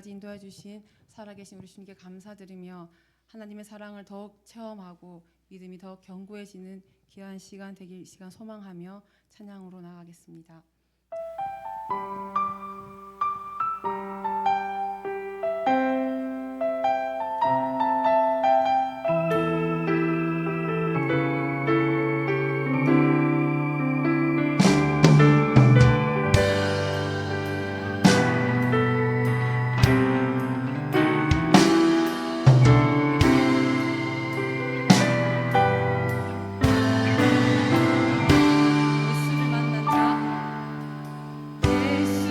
여기까지 인도해 주신 살아계신 우리 주님께 감사드리며 하나님의 사랑을 더욱 체험하고 믿음이 더욱 견고해지는 귀한 시간 되길 이 시간 소망하며 찬양으로 나아가겠습니다. 예수를 만난 자, 예수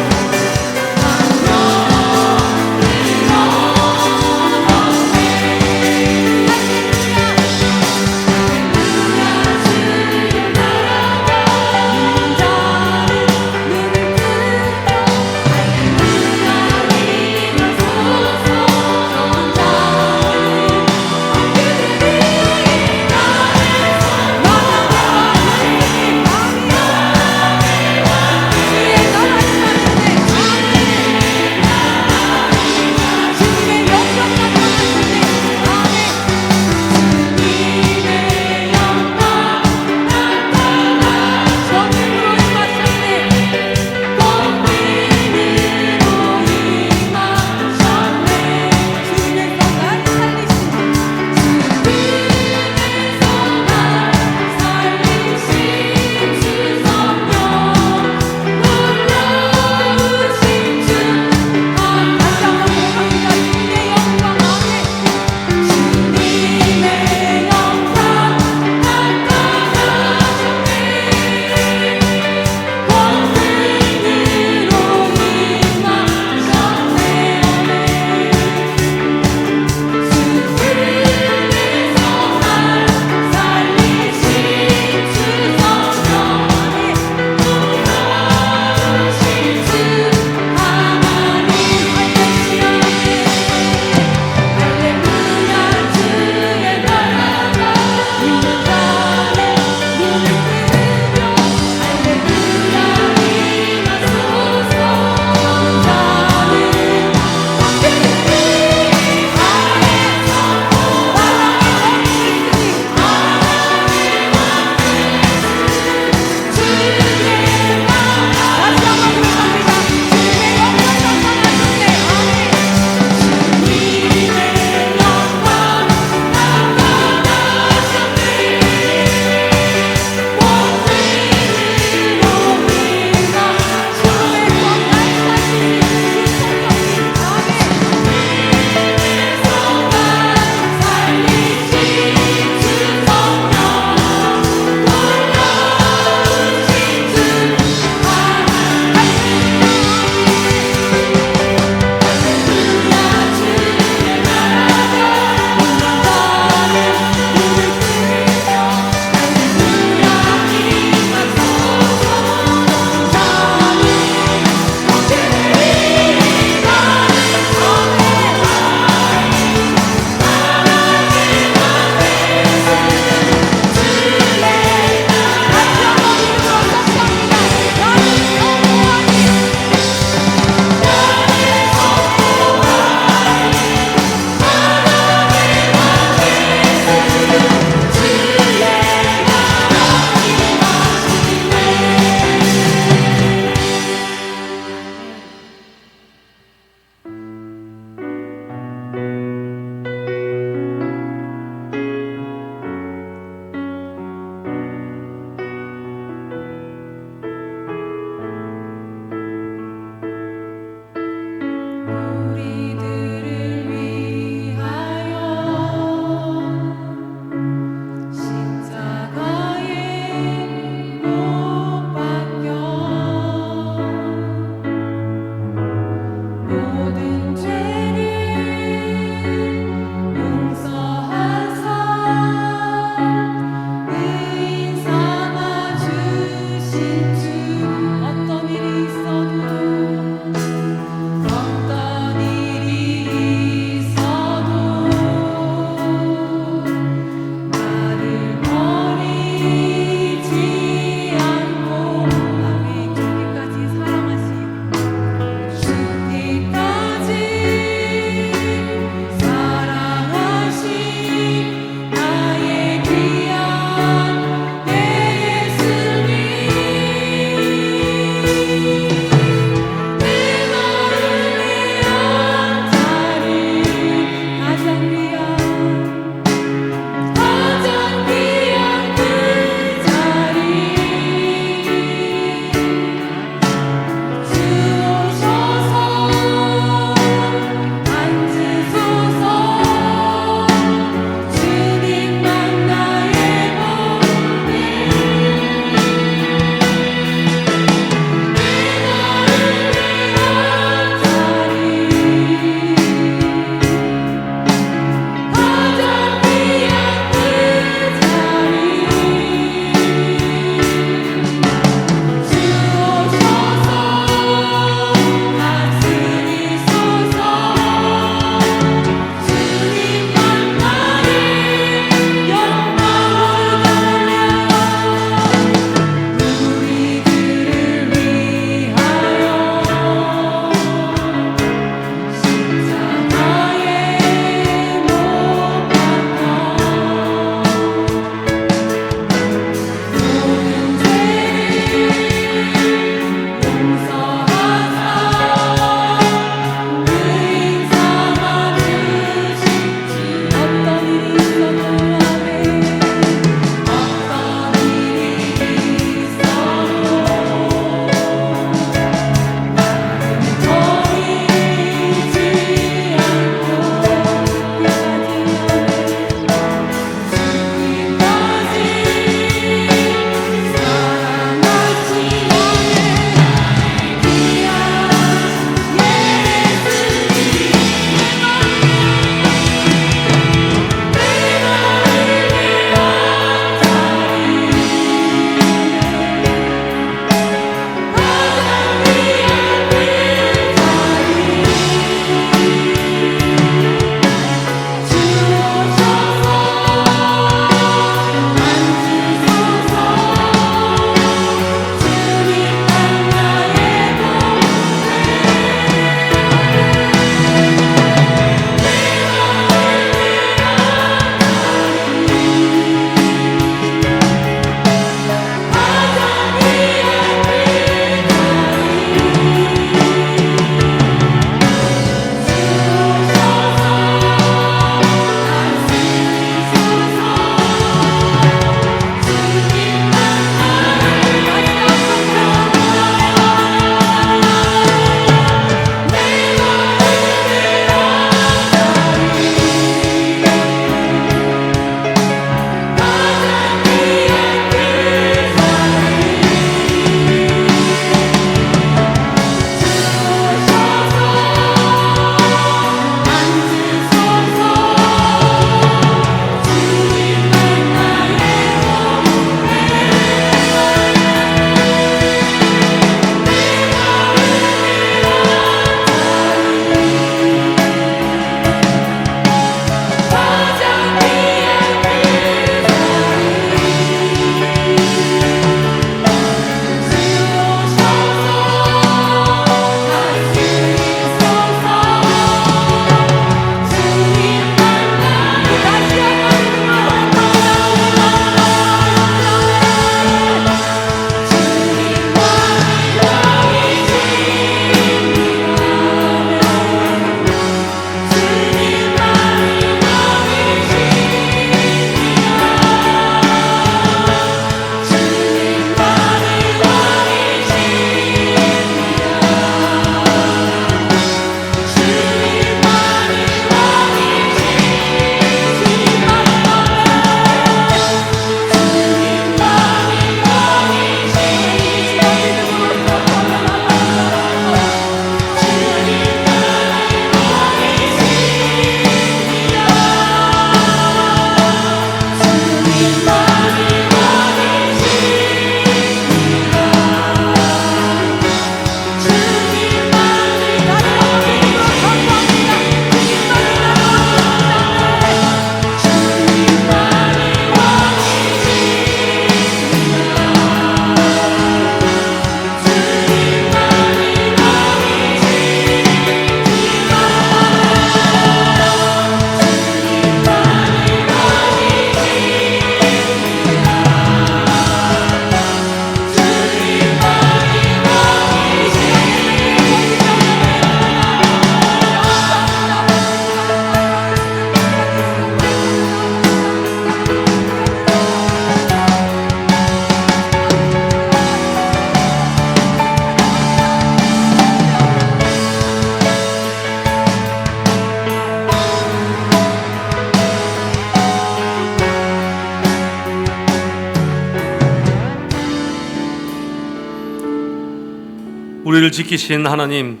우리를 지키신 하나님,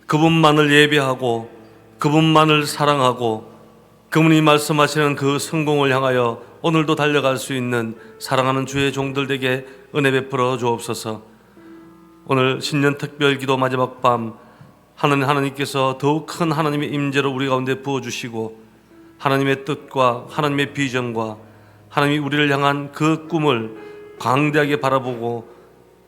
그분만을 예배하고 그분만을 사랑하고 그분이 말씀하시는 그 성공을 향하여 오늘도 달려갈 수 있는 사랑하는 주의 종들 에게 은혜 베풀어 주옵소서. 오늘 신년 특별 기도 마지막 밤 하나님께서 더욱 큰 하나님의 임재를 우리 가운데 부어주시고 하나님의 뜻과 하나님의 비전과 하나님이 우리를 향한 그 꿈을 광대하게 바라보고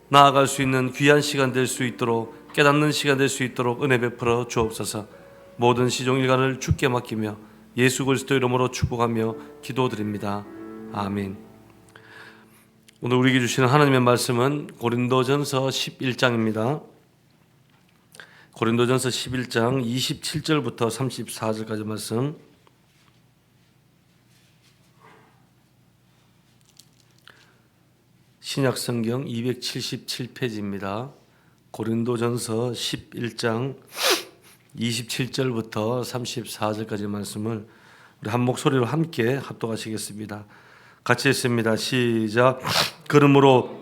나아갈 수 있는 귀한 시간 될 수 있도록, 깨닫는 시간 될 수 있도록 은혜 베풀어 주옵소서. 모든 시종 일관을 주께 맡기며 예수 그리스도 이름으로 축복하며 기도드립니다. 아멘. 오늘 우리에게 주시는 하나님의 말씀은 고린도전서 11장입니다. 고린도전서 11장 27절부터 34절까지 말씀. 신약성경 277페이지입니다. 고린도전서 11장 27절부터 34절까지 말씀을 우리 한 목소리로 함께 합독하시겠습니다. 같이 했습니다. 시작. 그러므로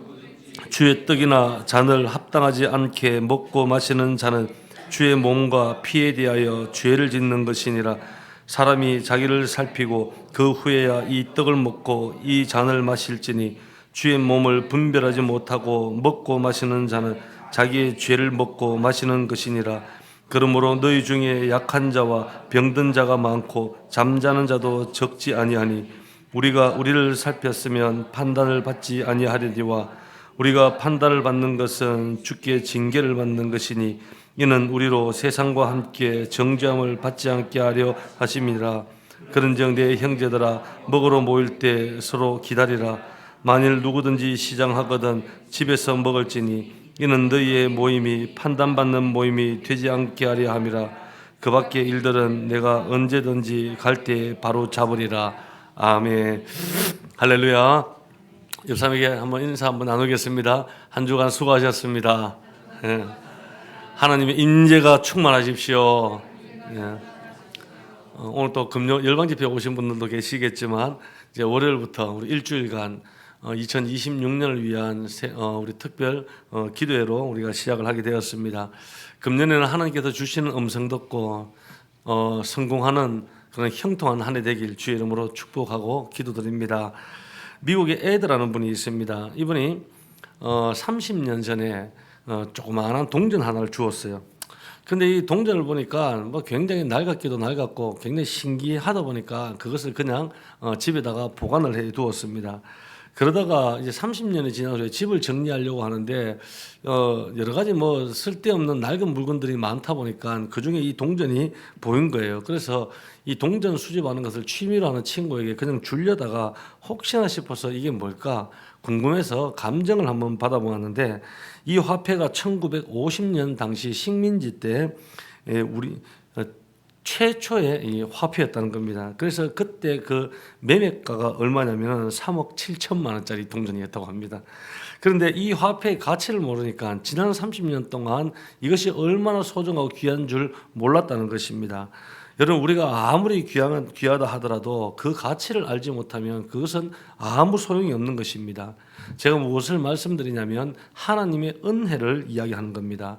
주의 떡이나 잔을 합당하지 않게 먹고 마시는 자는 주의 몸과 피에 대하여 죄를 짓는 것이니라. 사람이 자기를 살피고 그 후에야 이 떡을 먹고 이 잔을 마실지니 주의 몸을 분별하지 못하고 먹고 마시는 자는 자기의 죄를 먹고 마시는 것이니라. 그러므로 너희 중에 약한 자와 병든 자가 많고 잠자는 자도 적지 아니하니 우리가 우리를 살폈으면 판단을 받지 아니하려니와 우리가 판단을 받는 것은 주께 징계를 받는 것이니 이는 우리로 세상과 함께 정죄함을 받지 않게 하려 하심이라. 그런즉 내 형제들아, 먹으러 모일 때 서로 기다리라. 만일 누구든지 시장하거든 집에서 먹을지니 이는 너희의 모임이 판단받는 모임이 되지 않게 하려 함이라. 그 밖의 일들은 내가 언제든지 갈 때 바로 잡으리라. 아멘. 할렐루야. 옆 사람에게 한번 인사 한번 나누겠습니다. 한 주간 수고하셨습니다. 예. 하나님의 인재가 충만하십시오. 예. 오늘 또 금요 열방집회 오신 분들도 계시겠지만 이제 월요일부터 우리 일주일간 2026년을 위한 우리 특별 기도회로 우리가 시작을 하게 되었습니다. 금년에는 하나님께서 주시는 음성 듣고 성공하는 그런 형통한 한 해 되길 주의 이름으로 축복하고 기도드립니다. 미국에 에드라는 분이 있습니다. 이분이 30년 전에 조그마한 동전 하나를 주었어요. 근데 이 동전을 보니까 뭐 굉장히 낡았기도 낡았고 굉장히 신기하다 보니까 그것을 그냥 집에다가 보관을 해 두었습니다. 그러다가 이제 30년이 지난 후에 집을 정리하려고 하는데 여러 가지 뭐 쓸데없는 낡은 물건들이 많다 보니까 그 중에 이 동전이 보인 거예요. 그래서 이 동전 수집하는 것을 취미로 하는 친구에게 그냥 주려다가 혹시나 싶어서 이게 뭘까 궁금해서 감정을 한번 받아보았는데 이 화폐가 1950년 당시 식민지 때 우리 최초의 이 화폐였다는 겁니다. 그래서 그때 그 매매가가 얼마냐면 3억 7천만 원짜리 동전이었다고 합니다. 그런데 이 화폐의 가치를 모르니까 지난 30년 동안 이것이 얼마나 소중하고 귀한 줄 몰랐다는 것입니다. 여러분, 우리가 아무리 귀하다 하더라도 그 가치를 알지 못하면 그것은 아무 소용이 없는 것입니다. 제가 무엇을 말씀드리냐면 하나님의 은혜를 이야기하는 겁니다.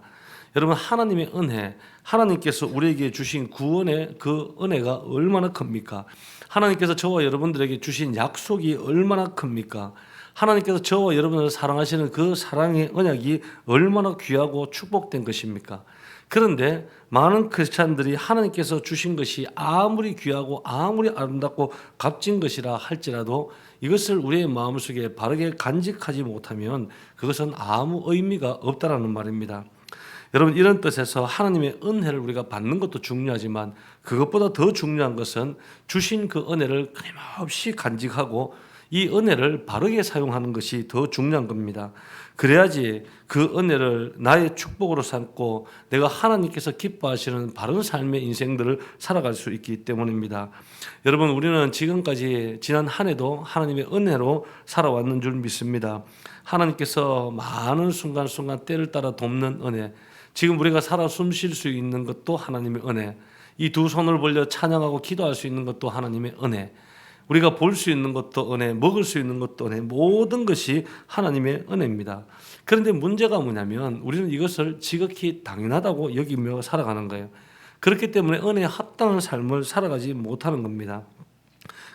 여러분, 하나님의 은혜, 하나님께서 우리에게 주신 구원의 그 은혜가 얼마나 큽니까? 하나님께서 저와 여러분들에게 주신 약속이 얼마나 큽니까? 하나님께서 저와 여러분을 사랑하시는 그 사랑의 언약이 얼마나 귀하고 축복된 것입니까? 그런데 많은 크리스찬들이 하나님께서 주신 것이 아무리 귀하고 아무리 아름답고 값진 것이라 할지라도 이것을 우리의 마음속에 바르게 간직하지 못하면 그것은 아무 의미가 없다라는 말입니다. 여러분, 이런 뜻에서 하나님의 은혜를 우리가 받는 것도 중요하지만 그것보다 더 중요한 것은 주신 그 은혜를 끊임없이 간직하고 이 은혜를 바르게 사용하는 것이 더 중요한 겁니다. 그래야지 그 은혜를 나의 축복으로 삼고 내가 하나님께서 기뻐하시는 바른 삶의 인생들을 살아갈 수 있기 때문입니다. 여러분, 우리는 지금까지 지난 한 해도 하나님의 은혜로 살아왔는 줄 믿습니다. 하나님께서 많은 순간순간 때를 따라 돕는 은혜, 지금 우리가 살아 숨 쉴 수 있는 것도 하나님의 은혜, 이 두 손을 벌려 찬양하고 기도할 수 있는 것도 하나님의 은혜, 우리가 볼 수 있는 것도 은혜, 먹을 수 있는 것도 은혜, 모든 것이 하나님의 은혜입니다. 그런데 문제가 뭐냐면 우리는 이것을 지극히 당연하다고 여기며 살아가는 거예요. 그렇기 때문에 은혜에 합당한 삶을 살아가지 못하는 겁니다.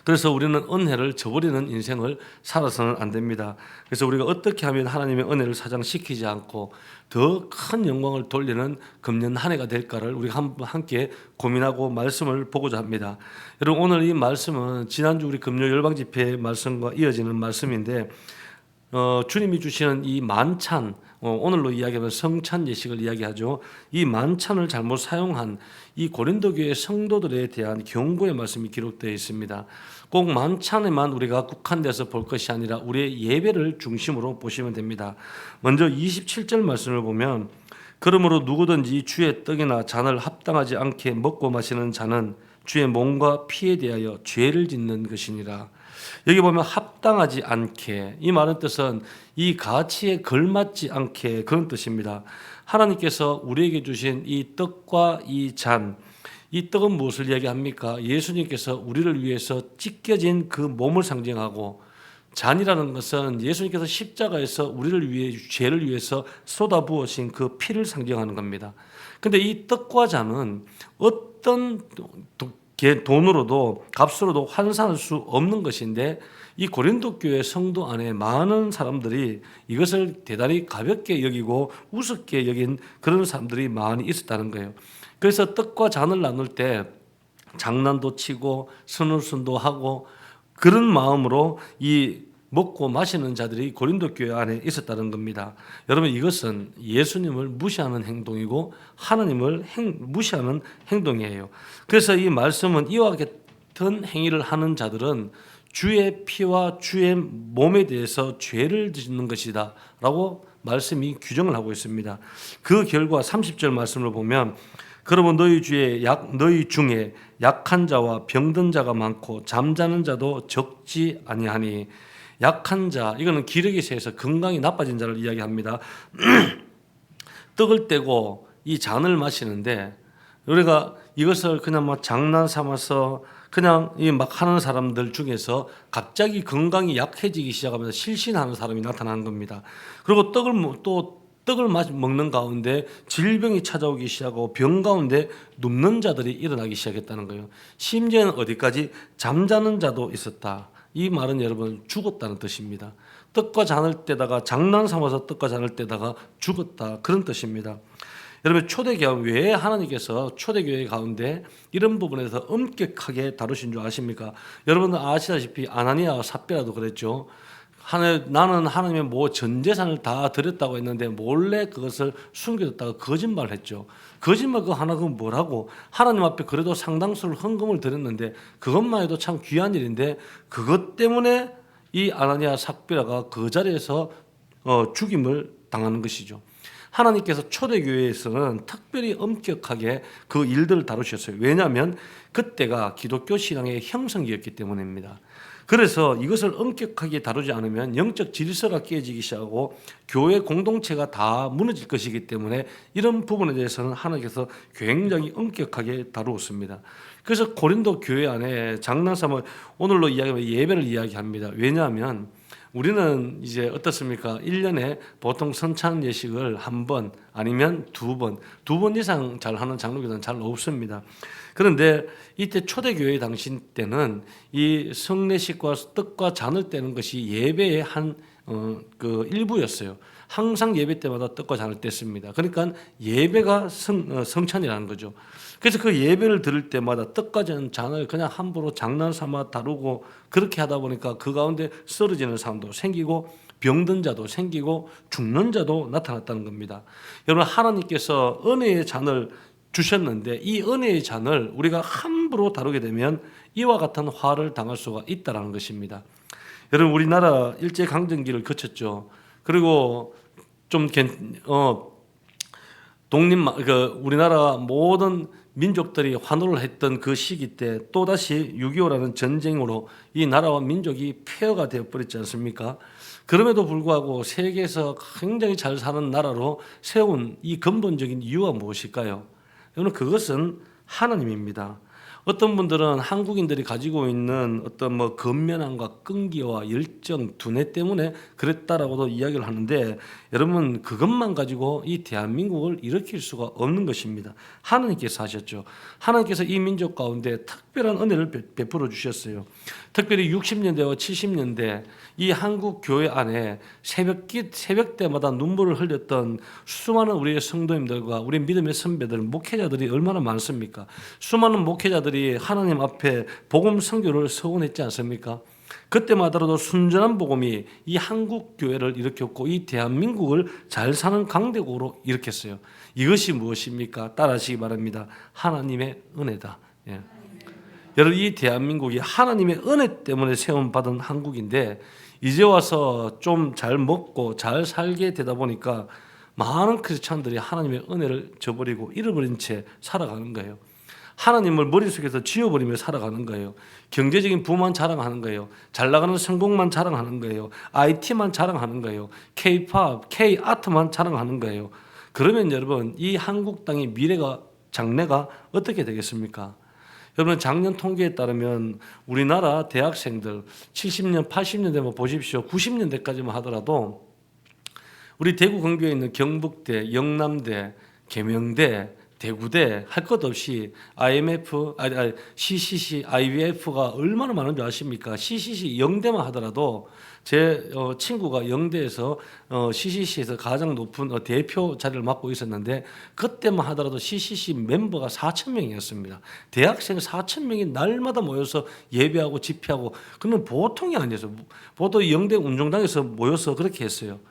그래서 우리는 은혜를 저버리는 인생을 살아서는 안 됩니다. 그래서 우리가 어떻게 하면 하나님의 은혜를 사장시키지 않고 더 큰 영광을 돌리는 금년 한 해가 될까를 우리가 함께 고민하고 말씀을 보고자 합니다. 여러분, 오늘 이 말씀은 지난주 우리 금요 열방집회 말씀과 이어지는 말씀인데 주님이 주시는 이 만찬, 오늘로 이야기하면 성찬 예식을 이야기하죠. 이 만찬을 잘못 사용한 이 고린도 교회 성도들에 대한 경고의 말씀이 기록되어 있습니다. 꼭 만찬에만 우리가 국한돼서 볼 것이 아니라 우리의 예배를 중심으로 보시면 됩니다. 먼저 27절 말씀을 보면 그러므로 누구든지 주의 떡이나 잔을 합당하지 않게 먹고 마시는 자는 주의 몸과 피에 대하여 죄를 짓는 것이니라. 여기 보면 합당하지 않게, 이 말의 뜻은 이 가치에 걸맞지 않게, 그런 뜻입니다. 하나님께서 우리에게 주신 이 떡과 이 잔, 이 떡은 무엇을 이야기합니까? 예수님께서 우리를 위해서 찢겨진 그 몸을 상징하고, 잔이라는 것은 예수님께서 십자가에서 우리를 위해, 죄를 위해서 쏟아부으신 그 피를 상징하는 겁니다. 근데 이 떡과 잔은 어떤 돈으로도 값으로도 환산할 수 없는 것인데, 이 고린도 교회 성도 안에 많은 사람들이 이것을 대단히 가볍게 여기고 우습게 여긴 그런 사람들이 많이 있었다는 거예요. 그래서 떡과 잔을 나눌 때 장난도 치고 선울순도 하고 그런 마음으로 이 먹고 마시는 자들이 고린도 교회 안에 있었다는 겁니다. 여러분, 이것은 예수님을 무시하는 행동이고 하나님을 무시하는 행동이에요. 그래서 이 말씀은 이와 같은 행위를 하는 자들은 주의 피와 주의 몸에 대해서 죄를 짓는 것이다 라고 말씀이 규정을 하고 있습니다. 그 결과 30절 말씀을 보면 그러면 너희 중에 약한 자와 병든 자가 많고 잠자는 자도 적지 아니하니. 약한 자, 이거는 기력이 세서 건강이 나빠진 자를 이야기합니다. 떡을 떼고 이 잔을 마시는데 우리가 이것을 그냥 막 장난 삼아서 그냥 막 하는 사람들 중에서 갑자기 건강이 약해지기 시작하면서 실신하는 사람이 나타나는 겁니다. 그리고 떡을 먹는 가운데 질병이 찾아오기 시작하고 병 가운데 눕는 자들이 일어나기 시작했다는 거예요. 심지어는 어디까지 잠자는 자도 있었다. 이 말은 여러분 죽었다는 뜻입니다. 떡과 잔을 떼다가 장난 삼아서 떡과 잔을 떼다가 죽었다, 그런 뜻입니다. 여러분, 초대교회 왜 하나님께서 초대교회 가운데 이런 부분에서 엄격하게 다루신 줄 아십니까? 여러분들 아시다시피 아나니아와 삽비라도 그랬죠. 나는 하나님의 전 재산을 다 드렸다고 했는데 몰래 그것을 숨겨뒀다가 거짓말을 했죠. 거짓말 그거 하나 그건 뭐라고? 하나님 앞에 그래도 상당수를 헌금을 드렸는데 그것만 해도 참 귀한 일인데 그것 때문에 이 아나니아 삽비라가 그 자리에서 죽임을 당하는 것이죠. 하나님께서 초대교회에서는 특별히 엄격하게 그 일들을 다루셨어요. 왜냐하면 그때가 기독교 신앙의 형성기였기 때문입니다. 그래서 이것을 엄격하게 다루지 않으면 영적 질서가 깨지기 시작하고 교회 공동체가 다 무너질 것이기 때문에 이런 부분에 대해서는 하나님께서 굉장히 엄격하게 다루었습니다. 그래서 고린도 교회 안에 장난삼아 오늘로 이야기하면 예배를 이야기합니다. 왜냐하면 우리는 이제 어떻습니까? 1년에 보통 성찬 예식을 한 번 아니면 두 번 이상 잘 하는 장로교회는 잘 없습니다. 그런데 이때 초대교회 당시 때는 이 성례식과 떡과 잔을 떼는 것이 예배의 그 일부였어요. 항상 예배 때마다 떡과 잔을 뗐습니다. 그러니까 예배가 성찬이라는 거죠. 그래서 그 예배를 들을 때마다 떡과 잔을 그냥 함부로 장난삼아 다루고 그렇게 하다 보니까 그 가운데 쓰러지는 사람도 생기고 병든 자도 생기고 죽는 자도 나타났다는 겁니다. 여러분, 하나님께서 은혜의 잔을 주셨는데 이 은혜의 잔을 우리가 함부로 다루게 되면 이와 같은 화를 당할 수가 있다는 것입니다. 여러분, 우리나라 일제강점기를 거쳤죠. 그리고 좀 우리나라 모든 민족들이 환호를 했던 그 시기 때 또다시 6.25라는 전쟁으로 이 나라와 민족이 폐허가 되어버렸지 않습니까? 그럼에도 불구하고 세계에서 굉장히 잘 사는 나라로 세운 이 근본적인 이유가 무엇일까요? 여러분, 그것은 하나님입니다. 어떤 분들은 한국인들이 가지고 있는 어떤 뭐 근면함과 끈기와 열정, 두뇌 때문에 그랬다라고도 이야기를 하는데, 여러분 그것만 가지고 이 대한민국을 일으킬 수가 없는 것입니다. 하나님께서 하셨죠. 하나님께서 이 민족 가운데 특별한 은혜를 베풀어 주셨어요. 특별히 60년대와 70년대 이 한국 교회 안에 새벽 때마다 눈물을 흘렸던 수많은 우리의 성도님들과 우리 믿음의 선배들, 목회자들이 얼마나 많습니까? 수많은 목회자들이 하나님 앞에 복음 선교를 서원했지 않습니까? 그때마다도 순전한 복음이 이 한국 교회를 일으켰고 이 대한민국을 잘 사는 강대국으로 일으켰어요. 이것이 무엇입니까? 따라하시기 바랍니다. 하나님의 은혜다. 예. 여러분, 이 대한민국이 하나님의 은혜 때문에 세움받은 한국인데, 이제 와서 좀 잘 먹고 잘 살게 되다 보니까 많은 크리스찬들이 하나님의 은혜를 저버리고 잃어버린 채 살아가는 거예요. 하나님을 머릿속에서 지워버리며 살아가는 거예요. 경제적인 부만 자랑하는 거예요. 잘 나가는 성공만 자랑하는 거예요. IT만 자랑하는 거예요. K-팝, K-아트만 자랑하는 거예요. 그러면 여러분, 이 한국 땅의 미래가, 장래가 어떻게 되겠습니까? 여러분, 작년 통계에 따르면 우리나라 대학생들 70년, 80년대만 보십시오. 90년대까지만 하더라도 우리 대구 근교에 있는 경북대, 영남대, 계명대, 대구대 할 것 없이 IMF, CCC, IBF가 얼마나 많은 줄 아십니까? CCC 영대만 하더라도 제 친구가 영대에서 CCC에서 가장 높은 대표 자리를 맡고 있었는데, 그때만 하더라도 CCC 멤버가 4,000명이었습니다. 대학생 4,000명이 날마다 모여서 예배하고 집회하고, 그는 보통이 아니었어요. 보통 영대 운동장에서 모여서 그렇게 했어요.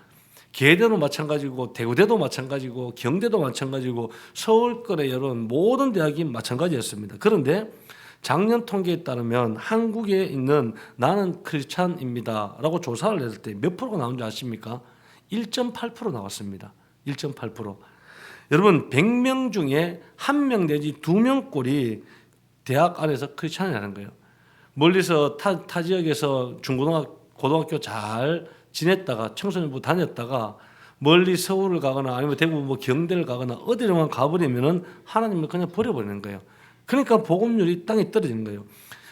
계대도 마찬가지고 대구대도 마찬가지고 경대도 마찬가지고 서울권의 여러 모든 대학이 마찬가지였습니다. 그런데 작년 통계에 따르면 한국에 있는 나는 크리스찬입니다 라고 조사를 했을 때 몇 프로가 나온 줄 아십니까? 1.8% 나왔습니다. 1.8%. 여러분, 100명 중에 1명 내지 2명꼴이 대학 안에서 크리스찬이라는 거예요. 멀리서 타 지역에서 고등학교 잘 지냈다가 청소년부 다녔다가 멀리 서울을 가거나 아니면 대구 뭐 경대를 가거나 어디로만 가버리면은 하나님을 그냥 버려버리는 거예요. 그러니까 복음률이 땅에 떨어지는 거예요.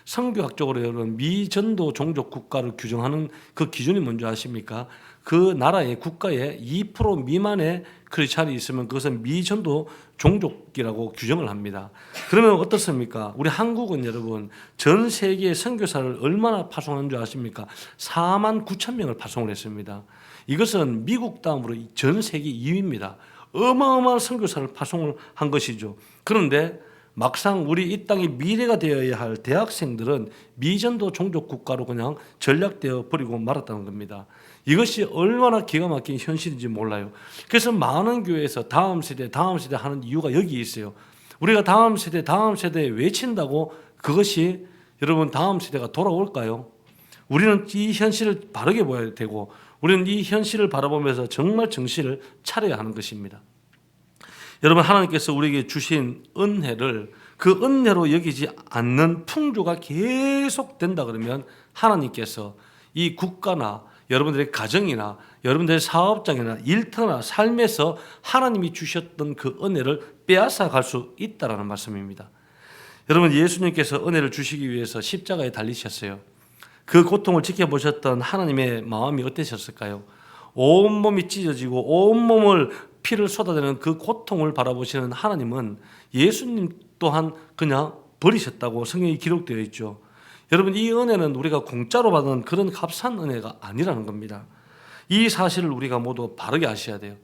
성교학적으로 여러분, 미전도 종족 국가를 규정하는 그 기준이 뭔지 아십니까? 그 나라의 국가에 2% 미만의 크리스찬이 있으면 그것은 미전도 종족이라고 규정을 합니다. 그러면 어떻습니까? 우리 한국은 여러분, 전 세계에 선교사를 얼마나 파송한 줄 아십니까? 4만 9천 명을 파송을 했습니다. 이것은 미국 다음으로 전 세계 2위입니다. 어마어마한 선교사를 파송을 한 것이죠. 그런데 막상 우리 이 땅이 미래가 되어야 할 대학생들은 미전도 종족 국가로 그냥 전락되어 버리고 말았다는 겁니다. 이것이 얼마나 기가 막힌 현실인지 몰라요. 그래서 많은 교회에서 다음 세대 하는 이유가 여기 있어요. 우리가 다음 세대에 외친다고 그것이 여러분 다음 세대가 돌아올까요? 우리는 이 현실을 바르게 보아야 되고, 우리는 이 현실을 바라보면서 정말 정신을 차려야 하는 것입니다. 여러분, 하나님께서 우리에게 주신 은혜를 그 은혜로 여기지 않는 풍조가 계속 된다 그러면 하나님께서 이 국가나 여러분들의 가정이나 여러분들의 사업장이나 일터나 삶에서 하나님이 주셨던 그 은혜를 빼앗아 갈 수 있다라는 말씀입니다. 여러분, 예수님께서 은혜를 주시기 위해서 십자가에 달리셨어요. 그 고통을 지켜보셨던 하나님의 마음이 어떠셨을까요? 온몸이 찢어지고 온몸을 피를 쏟아내는 그 고통을 바라보시는 하나님은 예수님 또한 그냥 버리셨다고 성경이 기록되어 있죠. 여러분, 이 은혜는 우리가 공짜로 받은 그런 값싼 은혜가 아니라는 겁니다. 이 사실을 우리가 모두 바르게 아셔야 돼요.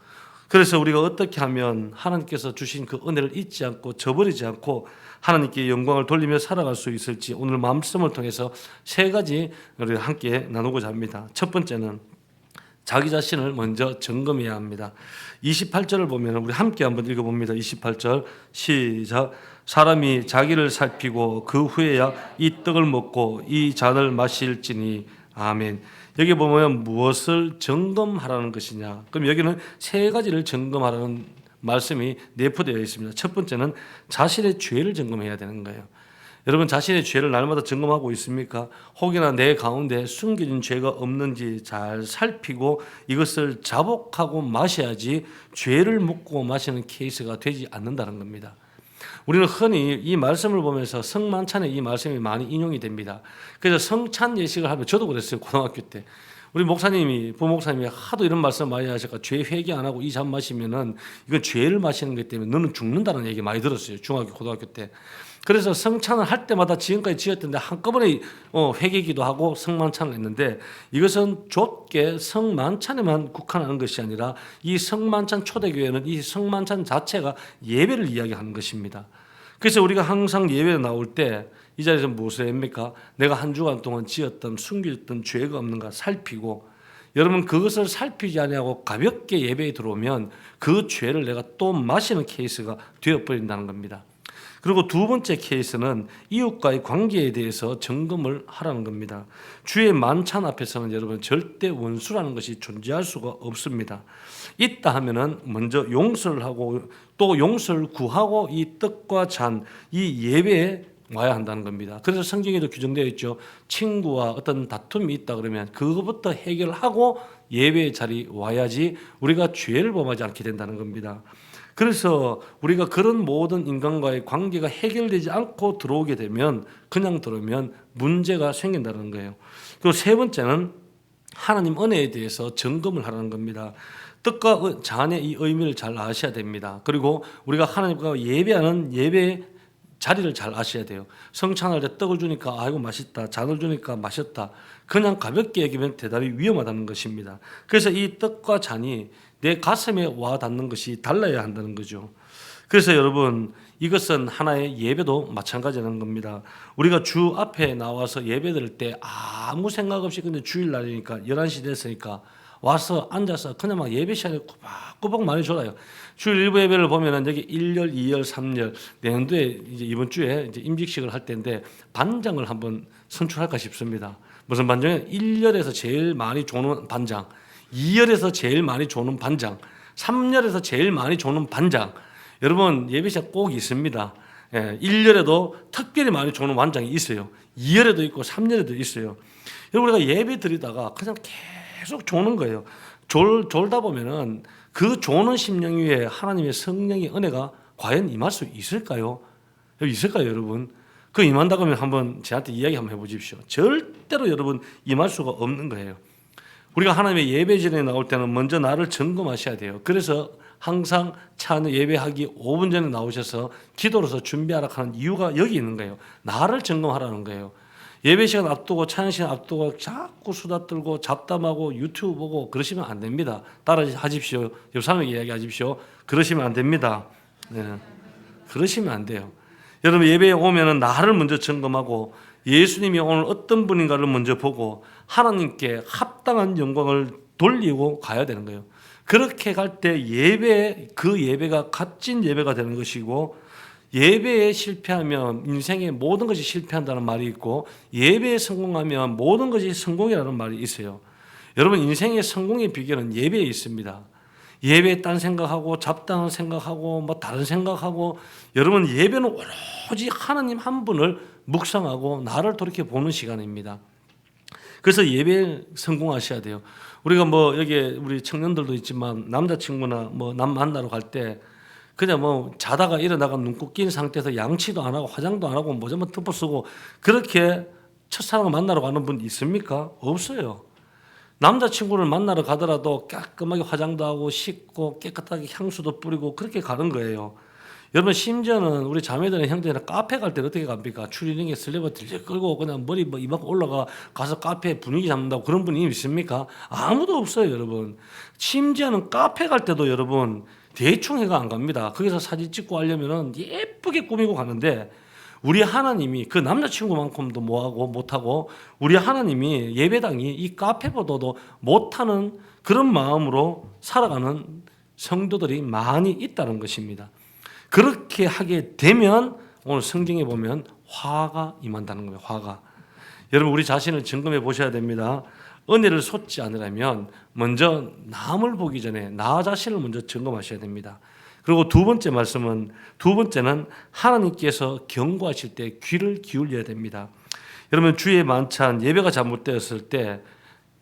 그래서 우리가 어떻게 하면 하나님께서 주신 그 은혜를 잊지 않고 저버리지 않고 하나님께 영광을 돌리며 살아갈 수 있을지 오늘 말씀을 통해서 세 가지 우리가 함께 나누고자 합니다. 첫 번째는 자기 자신을 먼저 점검해야 합니다. 28절을 보면 우리 함께 한번 읽어봅니다. 28절 시작. 사람이 자기를 살피고 그 후에야 이 떡을 먹고 이 잔을 마실지니. 아멘. 여기 보면 무엇을 점검하라는 것이냐. 그럼 여기는 세 가지를 점검하라는 말씀이 내포되어 있습니다. 첫 번째는 자신의 죄를 점검해야 되는 거예요. 여러분, 자신의 죄를 날마다 점검하고 있습니까? 혹여나 내 가운데 숨겨진 죄가 없는지 잘 살피고 이것을 자복하고 마셔야지 죄를 묻고 마시는 케이스가 되지 않는다는 겁니다. 우리는 흔히 이 말씀을 보면서 성만찬에 이 말씀이 많이 인용이 됩니다. 그래서 성찬 예식을 하면 저도 그랬어요. 고등학교 때. 우리 목사님이 부목사님이 하도 이런 말씀 많이 하셔서 죄 회개 안 하고 이 잔 마시면은 이건 죄를 마시는 것 때문에 너는 죽는다는 얘기 많이 들었어요. 중학교 고등학교 때. 그래서 성찬을 할 때마다 지금까지 지었던데 한꺼번에 회개기도 하고 성만찬을 했는데 이것은 좁게 성만찬에만 국한하는 것이 아니라 이 성만찬 초대교회는 이 성만찬 자체가 예배를 이야기하는 것입니다. 그래서 우리가 항상 예배에 나올 때 이 자리에서 무엇을 합니까? 내가 한 주간 동안 지었던 숨겼던 죄가 없는가 살피고, 여러분 그것을 살피지 아니하고 가볍게 예배에 들어오면 그 죄를 내가 또 마시는 케이스가 되어버린다는 겁니다. 그리고 두 번째 케이스는 이웃과의 관계에 대해서 점검을 하라는 겁니다. 주의 만찬 앞에서는 여러분 절대 원수라는 것이 존재할 수가 없습니다. 있다 하면은 먼저 용서를 하고 또 용서를 구하고 이 떡과 잔, 이 예배에 와야 한다는 겁니다. 그래서 성경에도 규정되어 있죠. 친구와 어떤 다툼이 있다 그러면 그것부터 해결하고 예배의 자리에 와야지 우리가 죄를 범하지 않게 된다는 겁니다. 그래서 우리가 그런 모든 인간과의 관계가 해결되지 않고 들어오게 되면 그냥 들어오면 문제가 생긴다는 거예요. 그리고 세 번째는 하나님 은혜에 대해서 점검을 하라는 겁니다. 떡과 잔의 이 의미를 잘 아셔야 됩니다. 그리고 우리가 하나님과 예배하는 예배 자리를 잘 아셔야 돼요. 성찬할 때 떡을 주니까 아이고 맛있다, 잔을 주니까 마셨다, 그냥 가볍게 얘기하면 대단히 위험하다는 것입니다. 그래서 이 떡과 잔이 내 가슴에 와 닿는 것이 달라야 한다는 거죠. 그래서 여러분 이것은 하나의 예배도 마찬가지라는 겁니다. 우리가 주 앞에 나와서 예배 드릴 때 아무 생각 없이 근데 주일날이니까 11시 됐으니까 와서 앉아서 그냥 막 예배 시간에 꾸벅꾸벅 많이 졸아요. 주일 일부 예배를 보면은 여기 1열, 2열, 3열 내년도에 이제 이번 주에 이제 임직식을 할 때인데 반장을 한번 선출할까 싶습니다. 무슨 반장은 1열에서 제일 많이 조는 반장, 2열에서 제일 많이 조는 반장, 3열에서 제일 많이 조는 반장. 여러분 예배 시간 꼭 있습니다. 1열에도 특별히 많이 조는 반장이 있어요. 2열에도 있고 3열에도 있어요. 여러분 우리가 예배 드리다가 그냥 계속 조는 거예요. 졸다 보면은 그 조는 심령 위에 하나님의 성령의 은혜가 과연 임할 수 있을까요? 있을까요, 여러분? 그 임한다고 하면 한번 저한테 이야기 한번 해보십시오. 절대로 여러분 임할 수가 없는 거예요. 우리가 하나님의 예배 전에 나올 때는 먼저 나를 점검하셔야 돼요. 그래서 항상 찬 예배하기 5분 전에 나오셔서 기도로서 준비하라 하는 이유가 여기 있는 거예요. 나를 점검하라는 거예요. 예배 시간 앞두고 찬양 시간 앞두고 자꾸 수다 떨고 잡담하고 유튜브 보고 그러시면 안 됩니다. 따라하십시오. 옆 사람에게 이야기하십시오. 그러시면 안 됩니다. 네. 그러시면 안 돼요. 여러분 예배에 오면은 나를 먼저 점검하고 예수님이 오늘 어떤 분인가를 먼저 보고 하나님께 합당한 영광을 돌리고 가야 되는 거예요. 그렇게 갈 때 그 예배가 값진 예배가 되는 것이고, 예배에 실패하면 인생의 모든 것이 실패한다는 말이 있고, 예배에 성공하면 모든 것이 성공이라는 말이 있어요. 여러분 인생의 성공의 비결은 예배에 있습니다. 예배에 딴 생각하고 잡다한 생각하고 뭐 다른 생각하고, 여러분 예배는 오로지 하나님 한 분을 묵상하고 나를 돌이켜 보는 시간입니다. 그래서 예배에 성공하셔야 돼요. 우리가 뭐 여기 우리 청년들도 있지만 남자친구나 뭐 남 만나러 갈 때 그냥 뭐 자다가 일어나가 눈곱 낀 상태에서 양치도 안 하고 화장도 안 하고 모자만 덮어 쓰고 그렇게 첫사랑을 만나러 가는 분 있습니까? 없어요. 남자친구를 만나러 가더라도 깔끔하게 화장도 하고 씻고 깨끗하게 향수도 뿌리고 그렇게 가는 거예요. 여러분 심지어는 우리 자매들은 형제들은 카페 갈 때는 어떻게 갑니까? 추리닝에 슬리퍼 들려 끌고 그냥 머리 뭐 이만큼 올라가 가서 카페 분위기 잡는다고 그런 분이 있습니까? 아무도 없어요, 여러분. 심지어는 카페 갈 때도 여러분 대충 해가 안 갑니다. 거기서 사진 찍고 하려면은 예쁘게 꾸미고 가는데, 우리 하나님이 그 남자친구만큼도 뭐하고 못하고 우리 하나님이 예배당이 이 카페보다도 못하는 그런 마음으로 살아가는 성도들이 많이 있다는 것입니다. 그렇게 하게 되면 오늘 성경에 보면 화가 임한다는 거예요. 화가. 여러분 우리 자신을 점검해 보셔야 됩니다. 은혜를 솟지 않으려면 먼저 남을 보기 전에 나 자신을 먼저 점검하셔야 됩니다. 그리고 두 번째는 하나님께서 경고하실 때 귀를 기울여야 됩니다. 여러분 주의 만찬 예배가 잘못되었을 때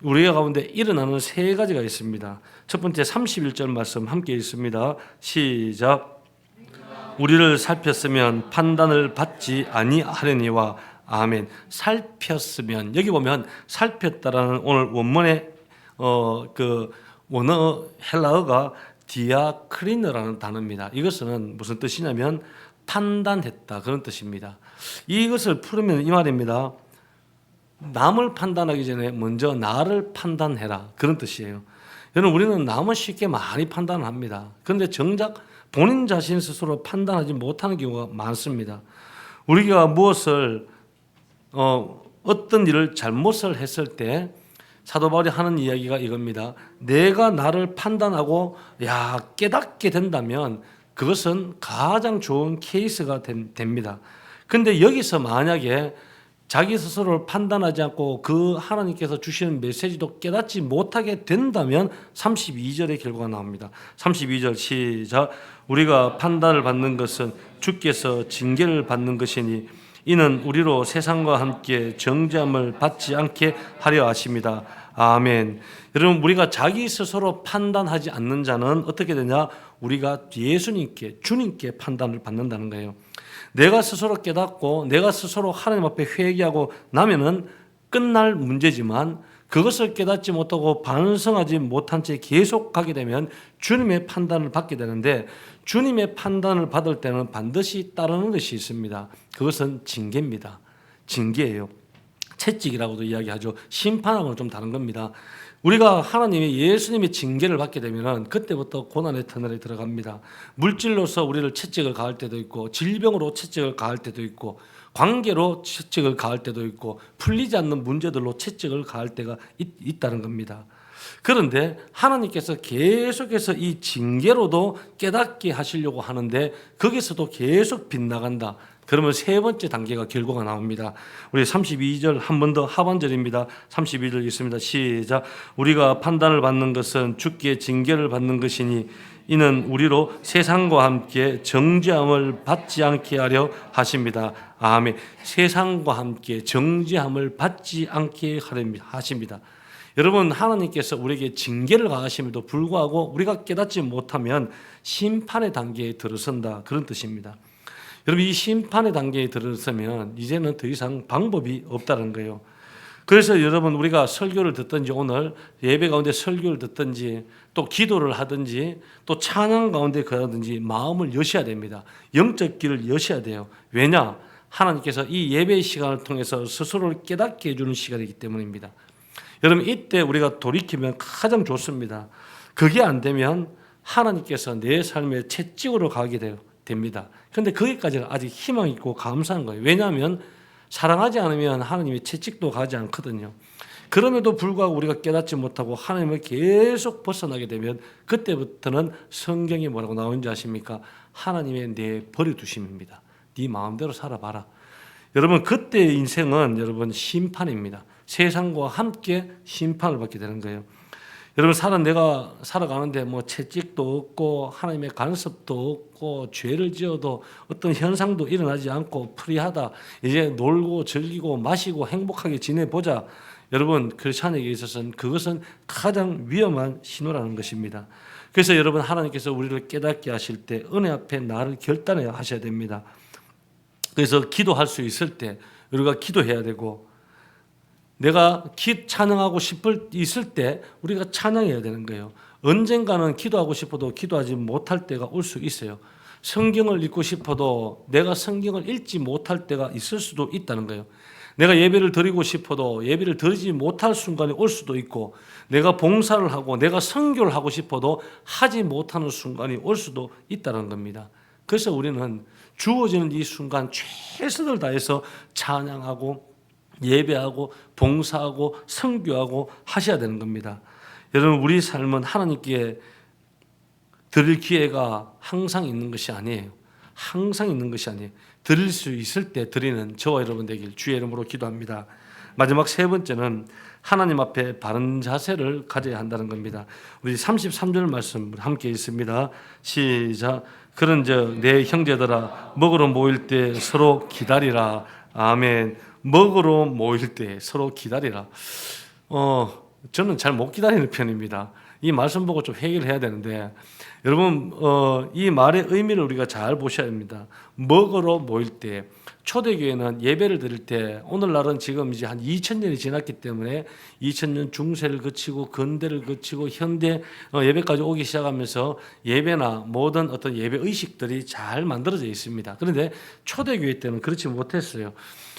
우리가 가운데 일어나는 세 가지가 있습니다. 첫 번째 31절 말씀 함께 읽습니다. 시작. 우리를 살폈으면 판단을 받지 아니하려니와 아멘. 살폈으면, 여기 보면 살폈다라는 오늘 원문의 그 원어 헬라어가 디아크리너라는 단어입니다. 이것은 무슨 뜻이냐면 판단했다, 그런 뜻입니다. 이것을 풀으면 이 말입니다. 남을 판단하기 전에 먼저 나를 판단해라, 그런 뜻이에요. 여러분, 우리는 남을 쉽게 많이 판단합니다. 그런데 정작 본인 자신 스스로 판단하지 못하는 경우가 많습니다. 우리가 무엇을 어떤 일을 잘못을 했을 때 사도 바울이 하는 이야기가 이겁니다. 내가 나를 판단하고 깨닫게 된다면 그것은 가장 좋은 케이스가 됩니다. 그런데 여기서 만약에 자기 스스로를 판단하지 않고 그 하나님께서 주시는 메시지도 깨닫지 못하게 된다면 32절의 결과가 나옵니다. 32절 시작. 우리가 판단을 받는 것은 주께서 징계를 받는 것이니 이는 우리로 세상과 함께 정죄함을 받지 않게 하려 하십니다. 아멘. 여러분, 우리가 자기 스스로 판단하지 않는 자는 어떻게 되냐? 우리가 예수님께, 주님께 판단을 받는다는 거예요. 내가 스스로 깨닫고 내가 스스로 하나님 앞에 회개하고 나면은 끝날 문제지만, 그것을 깨닫지 못하고 반성하지 못한 채 계속 가게 되면 주님의 판단을 받게 되는데, 주님의 판단을 받을 때는 반드시 따르는 것이 있습니다. 그것은 징계입니다. 징계예요. 채찍이라고도 이야기하죠. 심판하고는 좀 다른 겁니다. 우리가 하나님의 예수님의 징계를 받게 되면 그때부터 고난의 터널에 들어갑니다. 물질로서 우리를 채찍을 가할 때도 있고, 질병으로 채찍을 가할 때도 있고, 관계로 채찍을 가할 때도 있고, 풀리지 않는 문제들로 채찍을 가할 때가 있다는 겁니다. 그런데 하나님께서 계속해서 이 징계로도 깨닫게 하시려고 하는데 거기서도 계속 빗나간다. 그러면 세 번째 단계가 결과가 나옵니다. 우리 32절 한 번 더 하반절입니다. 32절 있습니다. 시작. 우리가 판단을 받는 것은 주께 징계를 받는 것이니 이는 우리로 세상과 함께 정죄함을 받지 않게 하려 하십니다. 아멘. 세상과 함께 정죄함을 받지 않게 하려 하십니다. 여러분, 하나님께서 우리에게 징계를 가하심에도 불구하고 우리가 깨닫지 못하면 심판의 단계에 들어선다, 그런 뜻입니다. 여러분, 이 심판의 단계에 들어서면 이제는 더 이상 방법이 없다는 거예요. 그래서 여러분, 우리가 설교를 듣든지, 오늘 예배 가운데 설교를 듣든지, 또 기도를 하든지, 또 찬양 가운데 가든지 마음을 여셔야 됩니다. 영적 길을 여셔야 돼요. 왜냐? 하나님께서 이 예배의 시간을 통해서 스스로를 깨닫게 해주는 시간이기 때문입니다. 여러분, 이때 우리가 돌이키면 가장 좋습니다. 그게 안 되면 하나님께서 내 삶의 채찍으로 가게 됩니다. 그런데 거기까지는 아직 희망 있고 감사한 거예요. 왜냐하면 사랑하지 않으면 하나님의 채찍도 가지 않거든요. 그럼에도 불구하고 우리가 깨닫지 못하고 하나님을 계속 벗어나게 되면 그때부터는 성경에 뭐라고 나오는지 아십니까? 하나님의 내 버려두심입니다. 네 마음대로 살아봐라. 여러분, 그때의 인생은 여러분 심판입니다. 세상과 함께 심판을 받게 되는 거예요. 여러분, 내가 살아가는데 뭐 채찍도 없고 하나님의 간섭도 없고 죄를 지어도 어떤 현상도 일어나지 않고 프리하다, 이제 놀고 즐기고 마시고 행복하게 지내보자. 여러분, 크리스찬에게 있어서는 그것은 가장 위험한 신호라는 것입니다. 그래서 여러분, 하나님께서 우리를 깨닫게 하실 때 은혜 앞에 나를 결단해야 하셔야 됩니다. 그래서 기도할 수 있을 때 우리가 기도해야 되고, 내가 찬양하고 있을 때 우리가 찬양해야 되는 거예요. 언젠가는 기도하고 싶어도 기도하지 못할 때가 올 수 있어요. 성경을 읽고 싶어도 내가 성경을 읽지 못할 때가 있을 수도 있다는 거예요. 내가 예배를 드리고 싶어도 예배를 드리지 못할 순간이 올 수도 있고, 내가 봉사를 하고 내가 선교를 하고 싶어도 하지 못하는 순간이 올 수도 있다는 겁니다. 그래서 우리는 주어지는 이 순간 최선을 다해서 찬양하고 예배하고 봉사하고 선교하고 하셔야 되는 겁니다. 여러분, 우리 삶은 하나님께 드릴 기회가 항상 있는 것이 아니에요. 항상 있는 것이 아니에요. 드릴 수 있을 때 드리는 저와 여러분 되길 주의 이름으로 기도합니다. 마지막 세 번째는 하나님 앞에 바른 자세를 가져야 한다는 겁니다. 우리 33절 말씀 함께 있습니다. 시작. 그런즉 내 형제들아, 먹으러 모일 때 서로 기다리라. 아멘. 먹으러 모일 때 서로 기다리라. 저는 잘 못 기다리는 편입니다. 이 말씀 보고 좀 회개를 해야 되는데 여러분 이 말의 의미를 우리가 잘 보셔야 됩니다. 먹으러 모일 때 초대교회는 예배를 드릴 때 오늘날은 지금 이제 한 2000년이 지났기 때문에 2000년 중세를 거치고 근대를 거치고 현대 예배까지 오기 시작하면서 예배나 모든 어떤 예배 의식들이 잘 만들어져 있습니다. 그런데 초대교회 때는 그렇지 못했어요.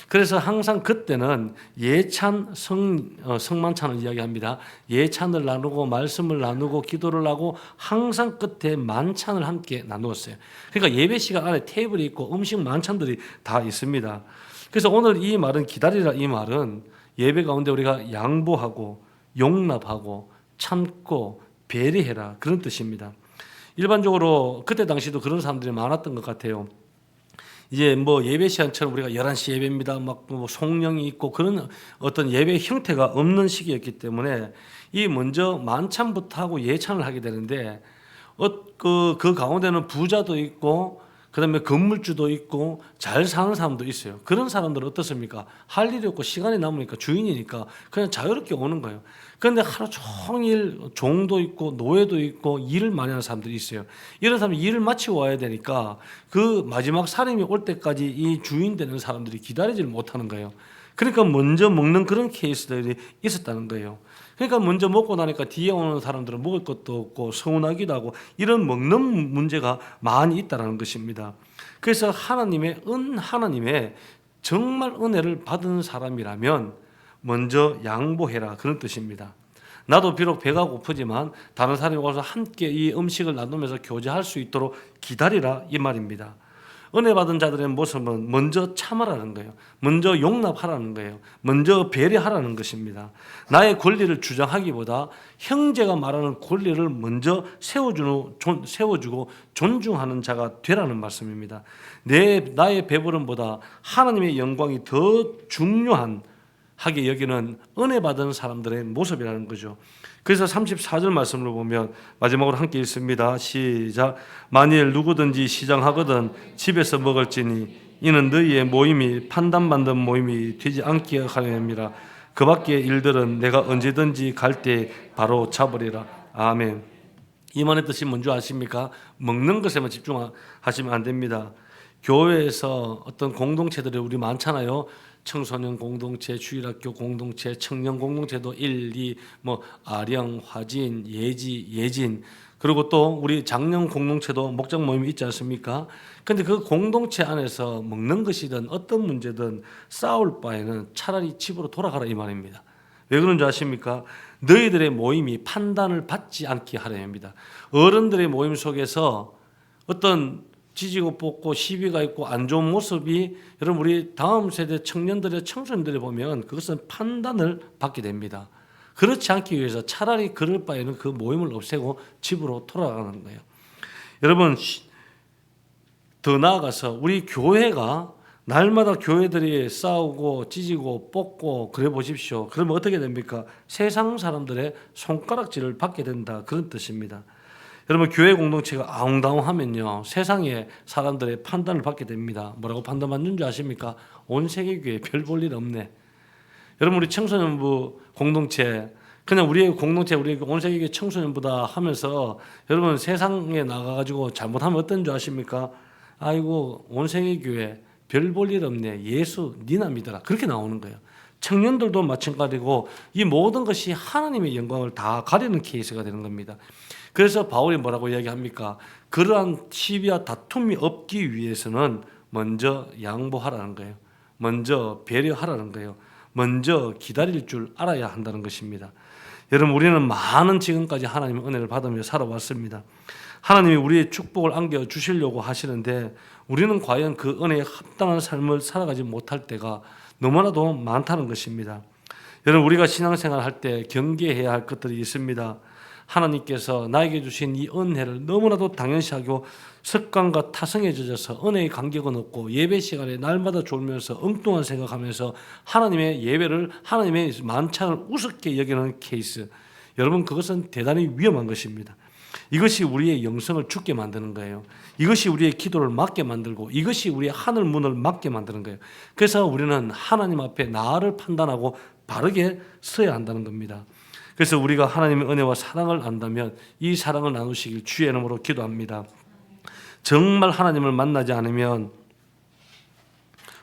그래서 항상 그때는 예찬 성만찬을 이야기합니다. 예찬을 나누고 말씀을 나누고 기도를 하고 항상 끝에 만찬을 함께 나누었어요. 그러니까 예배 시간 안에 테이블이 있고 음식 만찬들이 다 있습니다. 그래서 오늘 이 말은 기다리라 이 말은 예배 가운데 우리가 양보하고 용납하고 참고 배려해라 그런 뜻입니다. 일반적으로 그때 당시도 그런 사람들이 많았던 것 같아요. 이제 뭐 예배 시간처럼 우리가 11시 예배입니다. 막 뭐 송령이 있고 그런 어떤 예배 형태가 없는 시기였기 때문에 이 먼저 만찬부터 하고 예찬을 하게 되는데 그 가운데는 부자도 있고 그다음에 건물주도 있고 잘 사는 사람도 있어요. 그런 사람들은 어떻습니까? 할 일이 없고 시간이 남으니까 주인이니까 그냥 자유롭게 오는 거예요. 그런데 하루 종일 종도 있고 노예도 있고 일을 많이 하는 사람들이 있어요. 이런 사람이 일을 마치고 와야 되니까 그 마지막 사람이 올 때까지 이 주인 되는 사람들이 기다리지를 못하는 거예요. 그러니까 먼저 먹는 그런 케이스들이 있었다는 거예요. 그러니까 먼저 먹고 나니까 뒤에 오는 사람들은 먹을 것도 없고 서운하기도 하고 이런 먹는 문제가 많이 있다는 것입니다. 그래서 하나님의 정말 은혜를 받은 사람이라면 먼저 양보해라 그런 뜻입니다. 나도 비록 배가 고프지만 다른 사람이 와서 함께 이 음식을 나누면서 교제할 수 있도록 기다리라 이 말입니다. 은혜 받은 자들의 모습은 먼저 참으라는 거예요. 먼저 용납하라는 거예요. 먼저 배려하라는 것입니다. 나의 권리를 주장하기보다 형제가 말하는 권리를 먼저 세워주고 존중하는 자가 되라는 말씀입니다. 나의 배부름보다 하나님의 영광이 더 중요하게 여기는 은혜 받은 사람들의 모습이라는 거죠. 그래서 34절 말씀을 보면 마지막으로 함께 읽습니다. 시작. 만일 누구든지 시장하거든 집에서 먹을지니 이는 너희의 모임이 판단받는 모임이 되지 않게 하려 함이라. 그 밖의 일들은 내가 언제든지 갈 때 바로 잡으리라. 아멘. 이 말의 뜻이 뭔지 아십니까? 먹는 것에만 집중하시면 안 됩니다. 교회에서 어떤 공동체들이 우리 많잖아요. 청소년 공동체, 주일학교 공동체, 청년 공동체도 1, 2, 뭐 아령, 화진, 예진 그리고 또 우리 장년 공동체도 목장 모임이 있지 않습니까? 근데 그 공동체 안에서 먹는 것이든 어떤 문제든 싸울 바에는 차라리 집으로 돌아가라 이 말입니다. 왜 그런 줄 아십니까? 너희들의 모임이 판단을 받지 않게 하려 합니다. 어른들의 모임 속에서 어떤 지지고 뽑고 시비가 있고 안 좋은 모습이 여러분 우리 다음 세대 청년들의 청소년들이 보면 그것은 판단을 받게 됩니다. 그렇지 않기 위해서 차라리 그럴 바에는 그 모임을 없애고 집으로 돌아가는 거예요. 여러분 더 나아가서 우리 교회가 날마다 교회들이 싸우고 찢고 뽑고 그래 보십시오. 그러면 어떻게 됩니까? 세상 사람들의 손가락질을 받게 된다 그런 뜻입니다. 여러분 교회 공동체가 아웅다웅하면요 세상의 사람들의 판단을 받게 됩니다. 뭐라고 판단받는 줄 아십니까? 온 세계 교회 별 볼 일 없네. 여러분 우리 청소년부 공동체 그냥 우리의 공동체 우리 온 세계 교회 청소년부다 하면서 여러분 세상에 나가가지고 잘못하면 어떤 줄 아십니까? 아이고 온 세계 교회 별 볼 일 없네. 예수 니나 믿어라. 그렇게 나오는 거예요. 청년들도 마찬가지고 이 모든 것이 하나님의 영광을 다 가리는 케이스가 되는 겁니다. 그래서 바울이 뭐라고 이야기합니까? 그러한 시비와 다툼이 없기 위해서는 먼저 양보하라는 거예요. 먼저 배려하라는 거예요. 먼저 기다릴 줄 알아야 한다는 것입니다. 여러분 우리는 많은 지금까지 하나님의 은혜를 받으며 살아왔습니다. 하나님이 우리의 축복을 안겨 주시려고 하시는데 우리는 과연 그 은혜에 합당한 삶을 살아가지 못할 때가 너무나도 많다는 것입니다. 여러분 우리가 신앙생활 할 때 경계해야 할 것들이 있습니다. 하나님께서 나에게 주신 이 은혜를 너무나도 당연시하고 습관과 타성에 젖어서 은혜의 간격은 없고 예배 시간에 날마다 졸면서 엉뚱한 생각하면서 하나님의 예배를 하나님의 만찬을 우습게 여기는 케이스. 여러분 그것은 대단히 위험한 것입니다. 이것이 우리의 영성을 죽게 만드는 거예요. 이것이 우리의 기도를 막게 만들고 이것이 우리의 하늘 문을 막게 만드는 거예요. 그래서 우리는 하나님 앞에 나를 판단하고 바르게 서야 한다는 겁니다. 그래서 우리가 하나님의 은혜와 사랑을 안다면 이 사랑을 나누시길 주의 이름으로 기도합니다. 정말 하나님을 만나지 않으면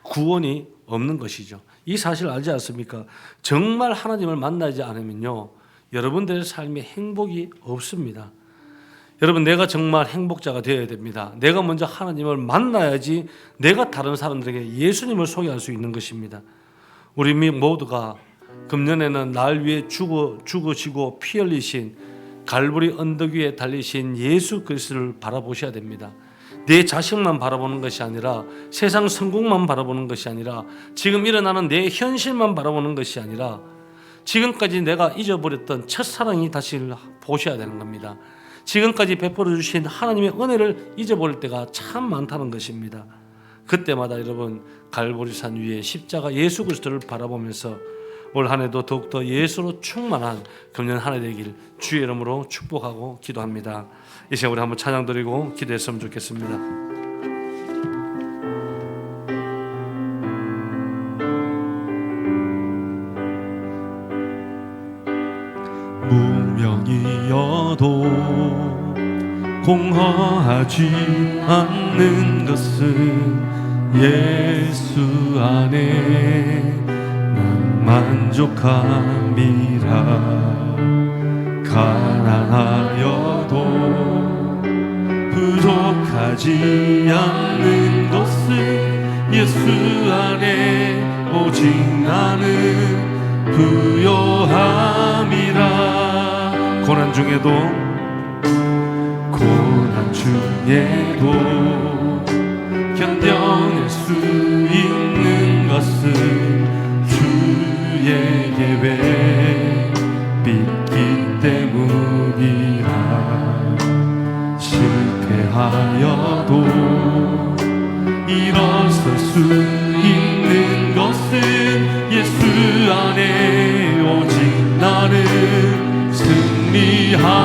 구원이 없는 것이죠. 이 사실 알지 않습니까? 정말 하나님을 만나지 않으면요, 여러분들의 삶에 행복이 없습니다. 여러분, 내가 정말 행복자가 되어야 됩니다. 내가 먼저 하나님을 만나야지 내가 다른 사람들에게 예수님을 소개할 수 있는 것입니다. 우리 모두가 금년에는 날 위해 죽으시고 피 흘리신 갈보리 언덕 위에 달리신 예수 그리스도를 바라보셔야 됩니다. 내 자식만 바라보는 것이 아니라, 세상 성공만 바라보는 것이 아니라, 지금 일어나는 내 현실만 바라보는 것이 아니라, 지금까지 내가 잊어버렸던 첫사랑이 다시 보셔야 되는 겁니다. 지금까지 베풀어 주신 하나님의 은혜를 잊어버릴 때가 참 많다는 것입니다. 그때마다 여러분, 갈보리산 위에 십자가 예수 그리스도를 바라보면서 올 한 해도 더욱더 예수로 충만한 금년 한 해 되길 주의 이름으로 축복하고 기도합니다. 이 시간 우리 한번 찬양 드리고 기도했으면 좋겠습니다. 무명이어도 공허하지 않는 것은 예수 안에 난 만족함이라. 가난하여도 부족하지 않는 것은 예수 안에 오직 나는 부요함이라. 고난 중에도 견뎌낼 수 있는 것은 주의 계획 믿기 때문이라. 실패하여도 일어설 수 있는 것은 예수 안에 오직 나는 승리함이라.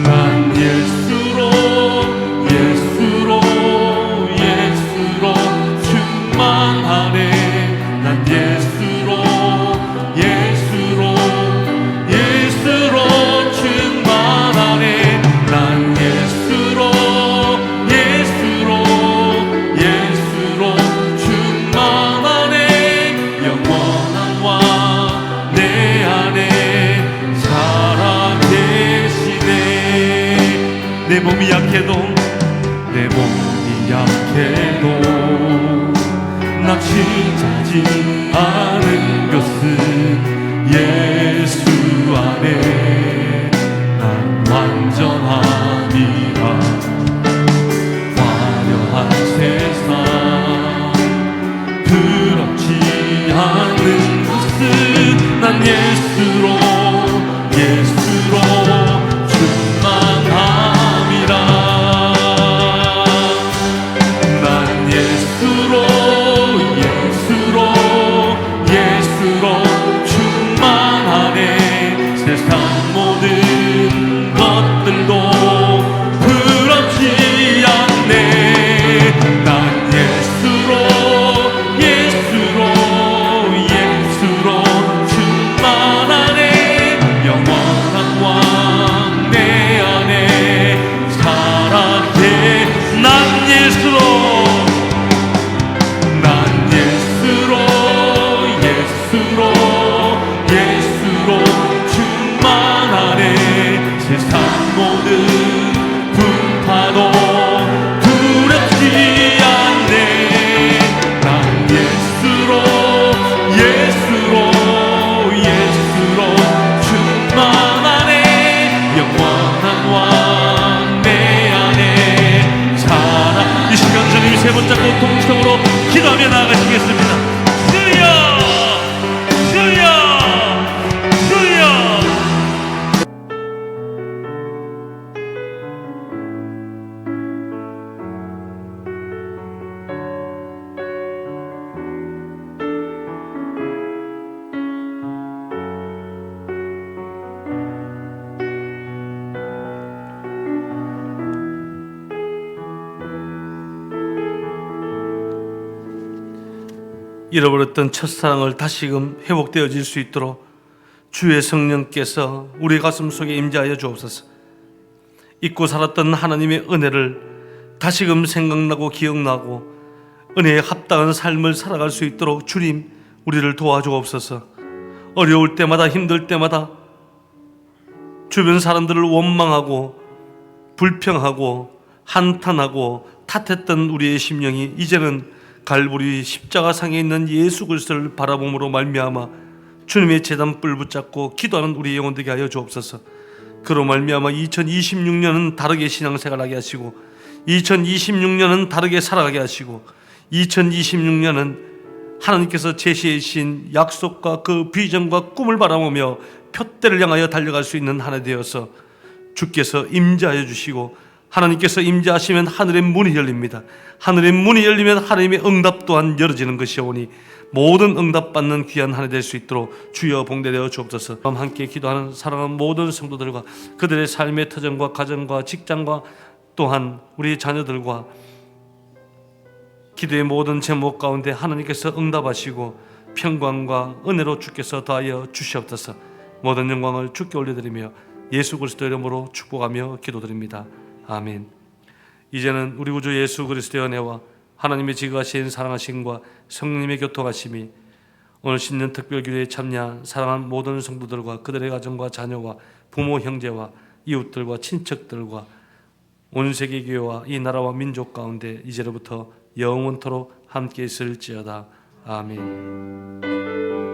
난 예수로 충만하네. 난 예수로 충만하네. 난 예수로 충만하네. 영원한 왕 내 안에 살아계시네. 내 몸이 약해도 낙심하지 않은 것은 예수 안에 난 완전함이라. 화려한 세상 부럽지 않은 것은 난 예수로 충만함이라. 난 예수로 충만하네. 세상 모든 것들도 부럽지 않네. 난 예수로 충만하네. 영원한 왕 내 안에 살아계. 난 예수로 충만하네. 세상 모든 풍파도 두렵지 않네. 난 예수로 충만하네. 영원한 왕 내 안에 살아. 이 시간 주님이 세 번 잡고 통성으로 기도하며 나아가시겠습니다. 잃어버렸던 첫사랑을 다시금 회복되어질 수 있도록 주의 성령께서 우리 가슴 속에 임재하여 주옵소서. 잊고 살았던 하나님의 은혜를 다시금 생각나고 기억나고 은혜에 합당한 삶을 살아갈 수 있도록 주님 우리를 도와주옵소서. 어려울 때마다 힘들 때마다 주변 사람들을 원망하고 불평하고 한탄하고 탓했던 우리의 심령이 이제는 갈보리 십자가상에 있는 예수 그리스도를 바라봄으로 말미암아 주님의 제단불 붙잡고 기도하는 우리 영혼 되게 하여 주옵소서. 그로 말미암아 2026년은 다르게 신앙생활하게 하시고 2026년은 다르게 살아가게 하시고 2026년은 하나님께서 제시해 주신 약속과 그 비전과 꿈을 바라보며 표대를 향하여 달려갈 수 있는 한 해 되어서 주께서 임재하여 주시고 하나님께서 임재하시면 하늘의 문이 열립니다. 하늘의 문이 열리면 하나님의 응답 또한 열어지는 것이오니 모든 응답받는 귀한 한 해 될 수 있도록 주여 봉대되어 주옵소서. 함께 기도하는 사랑하는 모든 성도들과 그들의 삶의 터전과 가정과 직장과 또한 우리 자녀들과 기도의 모든 제목 가운데 하나님께서 응답하시고 평강과 은혜로 주께서 더하여 주시옵소서. 모든 영광을 주께 올려드리며 예수 그리스도 이름으로 축복하며 기도드립니다. 아멘. 이제는 우리 구주 예수 그리스도의 은혜와 하나님의 지극하신 사랑하심과 성령님의 교통하심이 오늘 신년 특별기도에 참여한 사랑하는 모든 성도들과 그들의 가정과 자녀와 부모 형제와 이웃들과 친척들과 온 세계 교회와 이 나라와 민족 가운데 이제로부터 영원토록 함께 있을지어다. 아멘.